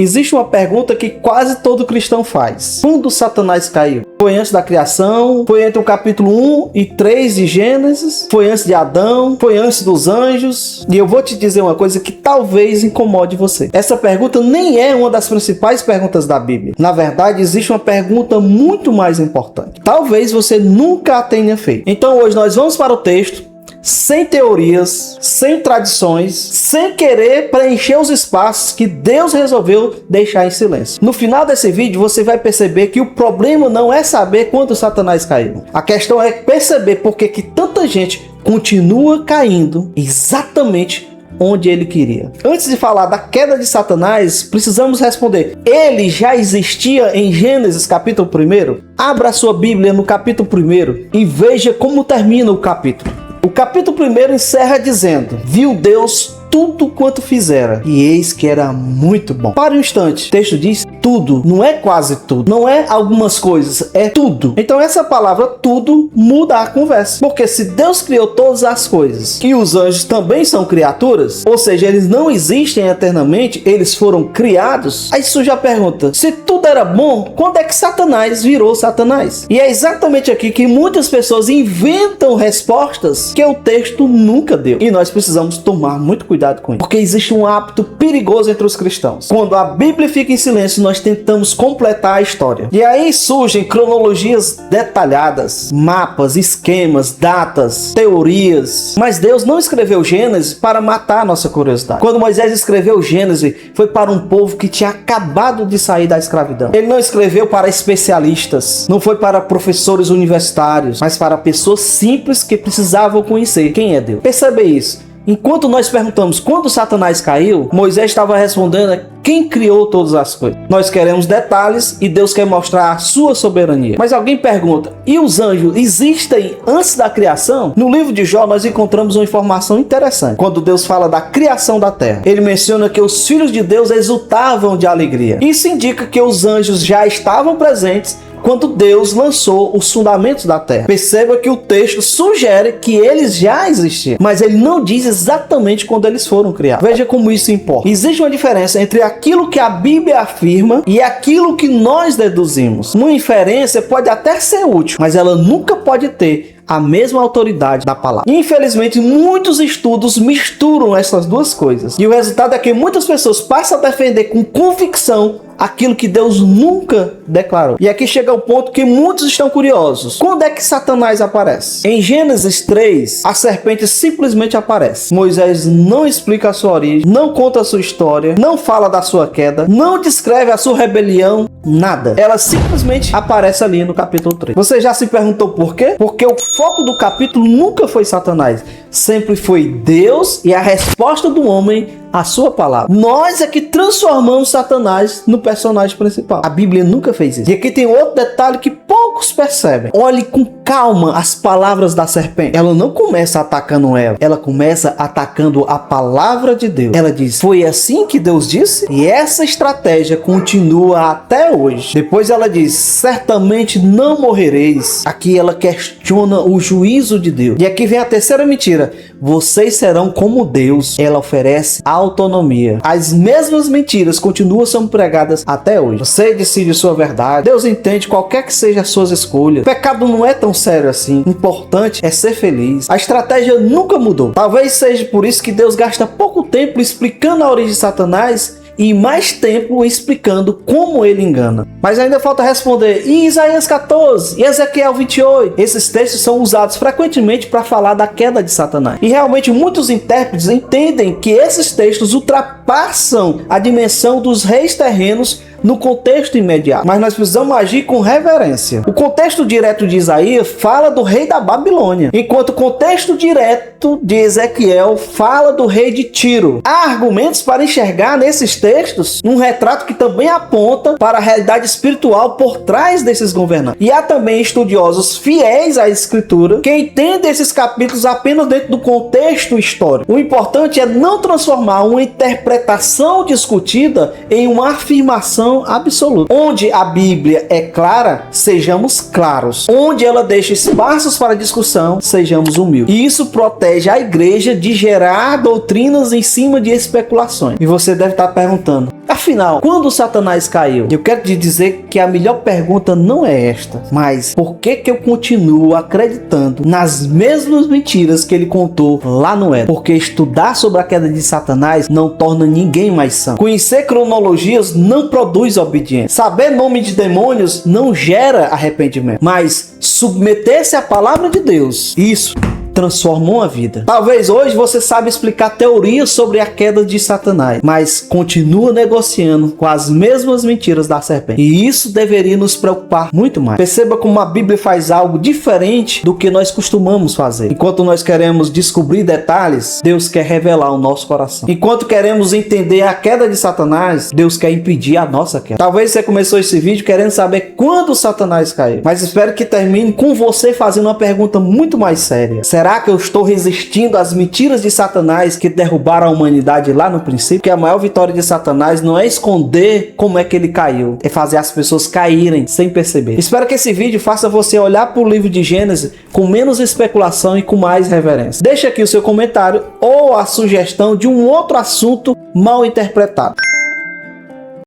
Existe uma pergunta que quase todo cristão faz. Quando Satanás caiu? Foi antes da criação? Foi entre o capítulo 1 e 3 de Gênesis? Foi antes de Adão? Foi antes dos anjos? E eu vou te dizer uma coisa que talvez incomode você. Essa pergunta nem é uma das principais perguntas da Bíblia. Na verdade, existe uma pergunta muito mais importante. Talvez você nunca a tenha feito. Então hoje nós vamos para o texto, sem teorias, sem tradições, sem querer preencher os espaços que Deus resolveu deixar em silêncio. No final desse vídeo você vai perceber que o problema não é saber quando Satanás caiu. A questão é perceber por que tanta gente continua caindo exatamente onde ele queria. Antes de falar da queda de Satanás, precisamos responder: ele já existia em Gênesis capítulo 1? Abra sua Bíblia no capítulo 1 e veja como termina o capítulo. O capítulo 1 encerra dizendo: viu Deus tudo quanto fizera, e eis que era muito bom. Para um instante, o texto diz tudo, não é quase tudo, não é algumas coisas, é tudo. Então essa palavra tudo muda a conversa, porque se Deus criou todas as coisas e os anjos também são criaturas, ou seja, eles não existem eternamente, eles foram criados, aí surge a pergunta: se tudo era bom, quando é que Satanás virou Satanás? E é exatamente aqui que muitas pessoas inventam respostas que o texto nunca deu, e nós precisamos tomar muito cuidado com isso, porque existe um hábito perigoso entre os cristãos. Quando a Bíblia fica em silêncio, nós tentamos completar a história. E aí surgem cronologias detalhadas, mapas, esquemas, datas, teorias. Mas Deus não escreveu Gênesis para matar a nossa curiosidade. Quando Moisés escreveu Gênesis, foi para um povo que tinha acabado de sair da escravidão. Ele não escreveu para especialistas, não foi para professores universitários, mas para pessoas simples que precisavam conhecer quem é Deus. Percebe isso? Enquanto nós perguntamos quando Satanás caiu, Moisés estava respondendo quem criou todas as coisas. Nós queremos detalhes e Deus quer mostrar a sua soberania. Mas alguém pergunta: e os anjos existem antes da criação? No livro de Jó nós encontramos uma informação interessante. Quando Deus fala da criação da terra, ele menciona que os filhos de Deus exultavam de alegria. Isso indica que os anjos já estavam presentes quando Deus lançou os fundamentos da terra. Perceba que o texto sugere que eles já existiam, mas ele não diz exatamente quando eles foram criados. Veja como isso importa. Existe uma diferença entre aquilo que a Bíblia afirma e aquilo que nós deduzimos. Uma inferência pode até ser útil, mas ela nunca pode ter a mesma autoridade da palavra. Infelizmente, muitos estudos misturam essas duas coisas. E o resultado é que muitas pessoas passam a defender com convicção aquilo que Deus nunca declarou. E aqui chega o ponto que muitos estão curiosos. Quando é que Satanás aparece? Em Gênesis 3, a serpente simplesmente aparece. Moisés não explica a sua origem, não conta a sua história, não fala da sua queda, não descreve a sua rebelião, nada. Ela simplesmente aparece ali no capítulo 3. Você já se perguntou por quê? Porque o foco do capítulo nunca foi Satanás, sempre foi Deus e a resposta do homem à sua palavra. Nós é que transformamos Satanás no personagem principal. A Bíblia nunca fez isso. E aqui tem outro detalhe que poucos percebem. Olhe com calma as palavras da serpente. Ela não começa atacando ela começa atacando a palavra de Deus. Ela diz: foi assim que Deus disse? E essa estratégia continua até hoje. Depois ela diz: certamente não morrereis. Aqui ela questiona o juízo de Deus. E aqui vem a terceira mentira: vocês serão como Deus. Ela oferece autonomia. As mesmas mentiras continuam sendo pregadas até hoje. Você decide sua verdade. Deus entende qualquer que seja as suas escolhas. O pecado não é tão sério assim. O importante é ser feliz. A estratégia nunca mudou. Talvez seja por isso que Deus gasta pouco tempo explicando a origem de Satanás e mais tempo explicando como ele engana. Mas ainda falta responder: e Isaías 14? E Ezequiel 28? Esses textos são usados frequentemente para falar da queda de Satanás. E realmente muitos intérpretes entendem que esses textos ultrapassam a dimensão dos reis terrenos no contexto imediato, mas nós precisamos agir com reverência. O contexto direto de Isaías fala do rei da Babilônia, enquanto o contexto direto de Ezequiel fala do rei de Tiro. Há argumentos para enxergar nesses textos um retrato que também aponta para a realidade espiritual por trás desses governantes. E há também estudiosos fiéis à escritura que entendem esses capítulos apenas dentro do contexto histórico. O importante é não transformar uma interpretação discutida em uma afirmação convicção absoluta. Onde a Bíblia é clara, sejamos claros. Onde ela deixa espaços para discussão, sejamos humildes. E isso protege a igreja de gerar doutrinas em cima de especulações. E você deve estar perguntando, afinal, quando Satanás caiu? Eu quero te dizer que a melhor pergunta não é esta, mas por que eu continuo acreditando nas mesmas mentiras que ele contou lá no Éden? Porque estudar sobre a queda de Satanás não torna ninguém mais santo. Conhecer cronologias não produz obediência. Saber nome de demônios não gera arrependimento. Mas submeter-se à palavra de Deus, isso transformou a vida. Talvez hoje você saiba explicar teorias sobre a queda de Satanás, mas continua negociando com as mesmas mentiras da serpente. E isso deveria nos preocupar muito mais. Perceba como a Bíblia faz algo diferente do que nós costumamos fazer. Enquanto nós queremos descobrir detalhes, Deus quer revelar ao nosso coração. Enquanto queremos entender a queda de Satanás, Deus quer impedir a nossa queda. Talvez você começou esse vídeo querendo saber quando Satanás caiu, mas espero que termine com você fazendo uma pergunta muito mais séria. Será que eu estou resistindo às mentiras de Satanás que derrubaram a humanidade lá no princípio? Que a maior vitória de Satanás não é esconder como é que ele caiu, é fazer as pessoas caírem sem perceber. Espero que esse vídeo faça você olhar para o livro de Gênesis com menos especulação e com mais reverência. Deixa aqui o seu comentário ou a sugestão de um outro assunto mal interpretado.